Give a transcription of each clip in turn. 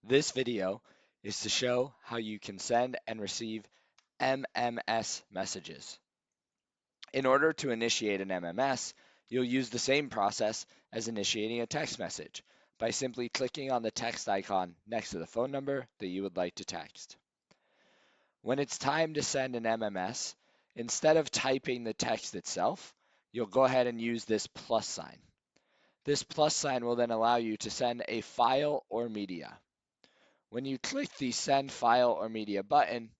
This video is to show how you can send and receive MMS messages. In order to initiate an MMS, you'll use the same process as initiating a text message by simply clicking on the text icon next to the phone number that you would like to text. When it's time to send an MMS, instead of typing the text itself, you'll go ahead and use this plus sign. This plus sign will then allow you to send a file or media. When you click the Send File or Media button,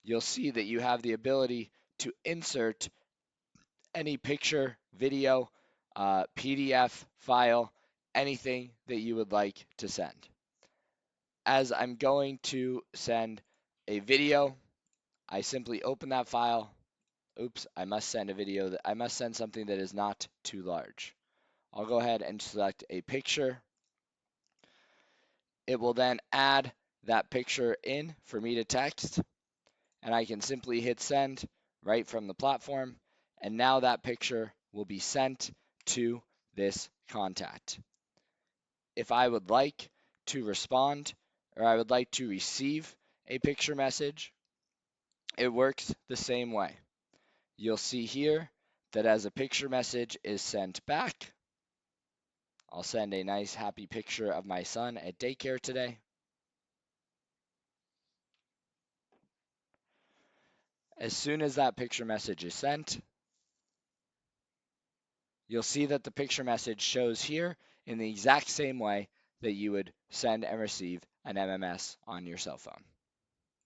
you'll see that you have the ability to insert any picture, video, PDF file, anything that you would like to send. As I'm going to send a video, I simply open that file. Oops, I must send a video I must send something that is not too large. I'll go ahead and select a picture. It will then add that picture in for me to text, and I can simply hit send right from the platform, and now that picture will be sent to this contact. If I would like to respond or I would like to receive a picture message, it works the same way. You'll see here that as a picture message is sent back, I'll send a nice happy picture of my son at daycare today. As soon as that picture message is sent, you'll see that the picture message shows here in the exact same way that you would send and receive an MMS on your cell phone.